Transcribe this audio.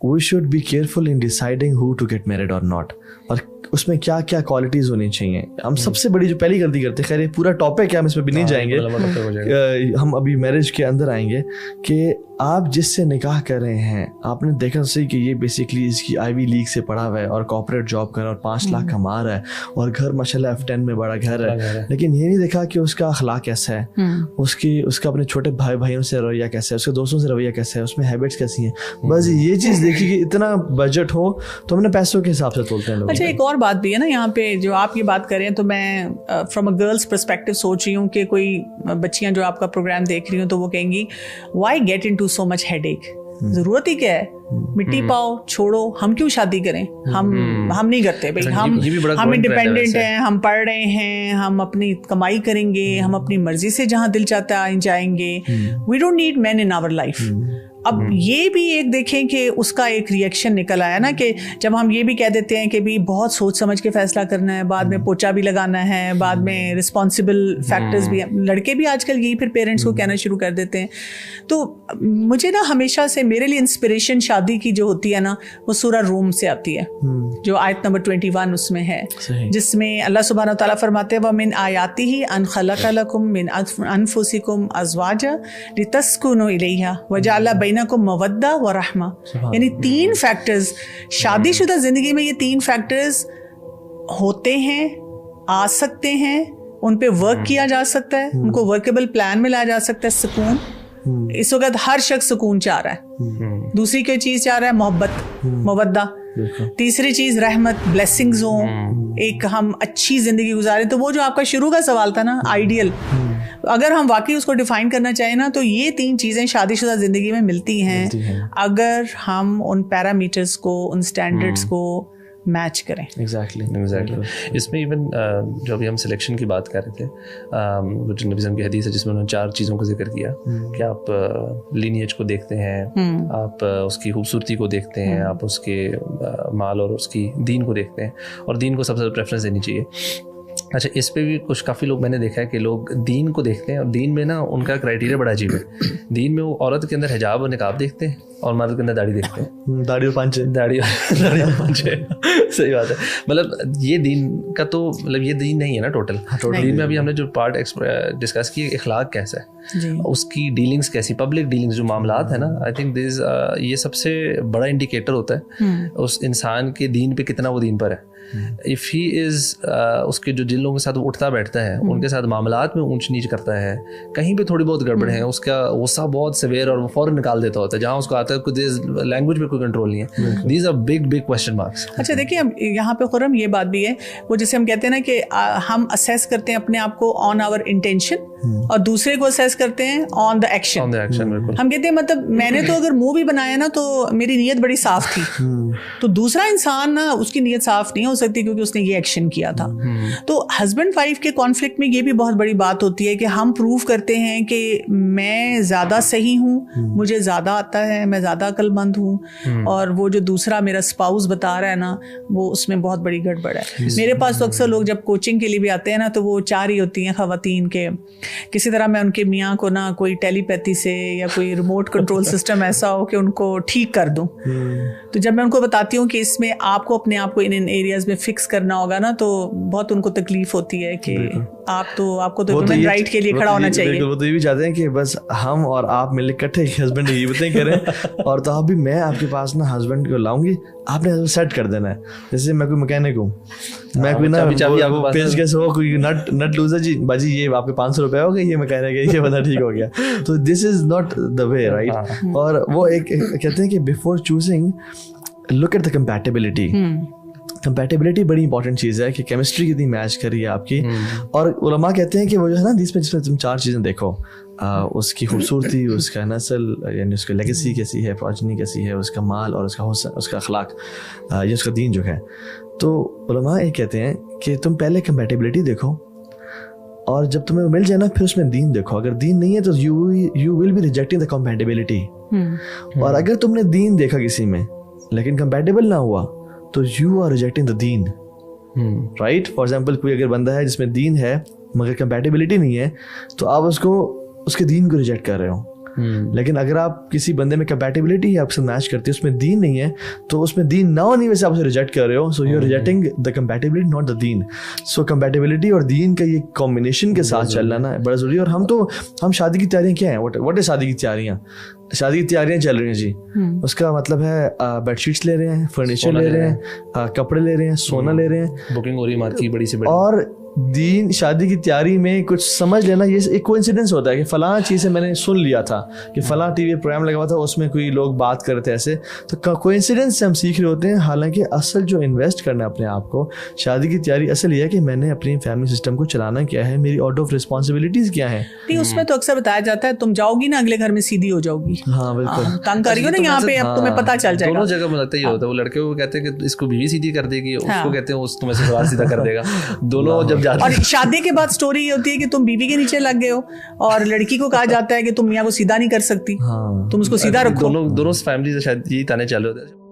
We should be careful in deciding who to get married or not, और उसमें क्या क्या क्वालिटीज़ होनी चाहिए। हम सबसे बड़ी जो पहली गलती करते हैं, खैर ये पूरा टॉपिक है, हम इसमें भी नहीं जाएंगे, हम अभी मैरिज के अंदर आएंगे, कि आप जिससे निकाह कर रहे हैं आपने देखा सही कि ये बेसिकली इसकी आईवी लीग से पढ़ा हुआ है और कॉर्पोरेट जॉब कर रहा है और 5 लाख कमा रहा है और घर माशाल्लाह F10 में बड़ा घर है, लेकिन ये नहीं देखा कि उसका अखलाक कैसा है, उसका अपने छोटे भाइयों से रवैया कैसा है, उसके दोस्तों से रवैया कैसा है, उसमें हैबिट्स कैसी हैं। बस ये चीज़ देखी कि इतना बजट हो तो हमने पैसों के हिसाब से तोलते हैं लोग। अच्छा, एक और बात भी है ना यहाँ पे, जो आप ये बात कर रहे हैं, तो मैं फ्रॉम अ गर्ल्स पर्सपेक्टिव सोच रही हूँ कि कोई बच्चियाँ जो आपका प्रोग्राम देख रही हूँ तो वो कहेंगी why get into so much headache, जरूरत ही क्या है, मिट्टी पाओ छोड़ो, हम क्यों शादी करें, हम नहीं करते भाई, हम इंडिपेंडेंट हैं, हम पढ़ रहे हैं, हम अपनी कमाई करेंगे, हम अपनी मर्जी से जहाँ दिल चाहता है जाएंगे, we don't need man in our life. अब ये भी एक देखें कि उसका एक रिएक्शन निकल आया ना, कि जब हम ये भी कह देते हैं कि भी बहुत सोच समझ के फैसला करना है, बाद में पोचा भी लगाना है, बाद में रिस्पॉन्सिबल फैक्टर्स भी, लड़के भी आजकल यही फिर पेरेंट्स को कहना शुरू कर देते हैं। तो मुझे ना हमेशा से मेरे लिए इंस्पिरेशन शादी की जो होती है ना, वो सूरा रूम से आती है, जो आयत नंबर 21 उसमें है, जिसमें अल्लाह सुब्हानहू तआला फरमाते हैं वमिन आयातिही अन खलक़ लकुम मिन अनफुसिकुम अज़वाजा लितस्कुनु इलैहा वजअला बैनकुम मवद्दा व रहमा। यानी 3 फैक्टर्स, शादीशुदा जिंदगी में ये 3 फैक्टर्स होते हैं, आ सकते हैं, उन पे वर्क किया जा सकता है, उनको वर्केबल प्लान में लाया जा सकता है। सुकून, इस वक्त हर शख्स सुकून चाह रहा है, दूसरी कोई चीज चाह रहा है, मोहब्बत, मवद्दा, तीसरी चीज रहमत, ब्लेसिंग्स हो, एक हम अच्छी जिंदगी गुजारें। तो वो जो आपका शुरू का सवाल था ना, आइडियल, अगर हम वाकई उसको डिफाइन करना चाहें ना, तो ये 3 चीजें शादीशुदा जिंदगी में मिलती हैं अगर हम उन पैरामीटर्स को, उन स्टैंडर्ड्स को मैच करें। एग्जैक्टली। इसमें इवन जो अभी हम सिलेक्शन की बात कर रहे थे, जो नबी सल्लल्लाहु की हदीस है जिसमें उन्होंने 4 चीज़ों का जिक्र किया कि आप लीनिएज को देखते हैं, आप उसकी खूबसूरती को देखते हैं, आप उसके माल और उसकी दीन को देखते हैं, और दीन को सबसे ज़्यादा प्रेफरेंस देनी चाहिए। अच्छा, इस पे भी कुछ काफ़ी लोग मैंने देखा है कि लोग दीन को देखते हैं, और दीन में ना उनका क्राइटेरिया बड़ा अजीब है। दीन में वो औरत के अंदर हिजाब और निकाब देखते हैं और मर्द के अंदर दाढ़ी देखते हैं, दाढ़ी और पांचे सही बात है। मतलब ये दीन का तो मतलब ये दीन नहीं है ना टोटल। दीन में अभी हमने जो पार्ट डिस्कस किया, इखलाक कैसा है, उसकी डीलिंग्स कैसी, पब्लिक डीलिंग्स जो मामलात है ना, आई थिंक दिस ये सबसे बड़ा इंडिकेटर होता है उस इंसान के दीन पे कितना वो दीन पर है। इफ़ ही इज़ उसके जो जिन लोगों के साथ वो उठता बैठता है, उनके साथ मामलात में ऊंच नीच करता है, कहीं पे थोड़ी बहुत गड़बड़ है, उसका गुस्सा बहुत सेवेयर और वो फौरन निकाल देता होता है, जहाँ उसको आता है कुछ लैंग्वेज में कोई कंट्रोल नहीं है। These are big question marks. अच्छा देखिए, अब यहाँ पे खुर्रम ये बात भी है, वो जैसे हम कहते हैं ना कि हम असेस करते हैं अपने आप को ऑन आवर इंटेंशन और दूसरे को असेस करते हैं ऑन द एक्शन। हम कहते हैं मतलब मैंने तो अगर मुंह भी बनाया ना तो मेरी नीयत बड़ी साफ थी, तो दूसरा इंसान ना उसकी नीयत साफ नहीं हो सकती क्योंकि उसने ये एक्शन किया था। तो हस्बैंड वाइफ के कॉन्फ्लिक्ट में ये भी बहुत बड़ी बात होती है कि हम प्रूव करते हैं कि मैं ज़्यादा सही हूँ, मुझे ज़्यादा आता है, मैं ज़्यादा अक्लमंद हूँ, और वो जो दूसरा मेरा स्पाउस बता रहा है ना, वो उसमें बहुत बड़ी गड़बड़ है। मेरे पास तो अक्सर लोग जब कोचिंग के लिए भी आते हैं ना, तो वो 4 ही होती हैं ख़वातीन के, किसी तरह मैं उनके मियाँ को ना कोई टेलीपैथी से या कोई रिमोट कंट्रोल सिस्टम ऐसा हो कि उनको ठीक कर दूँ। तो जब मैं उनको बताती हूँ कि इसमें आपको अपने आप को इन एरियाज में फिक्स करना होगा ना, तो बहुत उनको तकलीफ होती है कि आपको तो ह्यूमन राइट के लिए खड़ा होना चाहिए। वो तो ये भी चाहते हैं कि बस हम और आप मिलकर इकट्ठे हस्बैंड ये बातें करें और तो आप भी, मैं आपके पास ना हस्बैंड को लाऊंगी, आपने सेट कर देना है। जैसे मैं कोई मैकेनिक हूँ, मैं कोई ना पेज कैसे हो, कोई नट लूजर जी, बाजी ये आपके 500 रुपए हो गए, ये मैकेनिक है, ये बंदा ठीक हो गया। तो this is not the way, right. और वो एक कहते हैं कि before choosing look at the compatibility. Compatibility बड़ी इंपॉर्टेंट चीज़ है कि केमिस्ट्री कितनी मैच कर रही है आपकी। और उलमा कहते हैं कि वो जो है ना, जिसमें तुम 4 चीज़ें देखो, उसकी खूबसूरती, उसका नस्ल यानी उसकी लेगेसी कैसी है, प्रोजनी कैसी है, उसका माल और उसका हुस्न, उसका अखलाक या उसका दीन जो है। तो उलमा ये कहते हैं कि तुम पहले कंपैटिबिलिटी देखो, और जब तुम्हें मिल जाए ना फिर उसमें दीन देखो। अगर दीन नहीं है तो you will be rejecting the compatibility. और अगर तुमने दीन देखा किसी में लेकिन कंपैटिबल ना हुआ तो you are rejecting the Deen, right. For example, कोई अगर बंदा है जिसमें दीन है मगर कंपैटिबिलिटी नहीं है, तो आप उसके दीन को रिजेक्ट कर रहे हो। लेकिन अगर आप किसी बंदे में कंपैटिबिलिटी है, आपसे मैच करती है, उसमें दीन नहीं है, तो उसमें दीन ना होने वजह से आप उसे रिजेक्ट कर रहे हो, so you are rejecting the compatibility not the दीन। सो कंपैटिबिलिटी और दीन का ये कॉम्बिनेशन के साथ चलना ना बड़ा जरूरी है। और हम शादी की तैयारियां क्या है, व्हाट इज शादी की तैयारियां? शादी की तैयारियां चल रही हैं जी, उसका मतलब है बेडशीट्स ले रहे हैं, फर्नीचर ले रहे हैं, कपड़े ले रहे हैं, सोना ले रहे हैं, बुकिंग हो रही है मार्केट की बड़ी से बड़ी। और दीन शादी की तैयारी में कुछ समझ लेना, ये एक कोइंसिडेंस होता है कि फलां चीज़ से मैंने सुन लिया था कि फलां टीवी प्रोग्राम लगा हुआ था, उसमें कोई लोग बात कर रहे थे ऐसे, तो कोइंसिडेंस से हम सीख रहे होते हैं। हालांकि असल जो इन्वेस्ट करना है अपने आप को, शादी की तैयारी असल ये है कि मैंने अपनी फैमिली सिस्टम को चलाना क्या है, मेरी ऑर्डर ऑफ रिस्पॉन्सिबिलिटीज क्या है। नहीं, उसमें तो अक्सर बताया जाता है तुम जाओगी ना अगले घर में सीधी हो जाओगी। हाँ बिल्कुल, तंग करियो ना यहाँ पे, अब तुम्हें पता चल जाएगा। दोनों जगह मुझे लगता है ये होता है, वो लड़के को कहते हैं कि इसको बीवी सीधी कर देगी, उसको कहते हैं उस तुम्हें ससुराल सीधा कर देगा। दोनों जब जाते हैं, और शादी के बाद स्टोरी ये होती है कि तुम बीवी के नीचे लग गए हो, और लड़की को कहा जाता है कि तुम मियां को सीधा नहीं कर सकती, तुम उसको सीधा रखो। दोनों फैमिली से शायद यही ताने चालू होते हैं।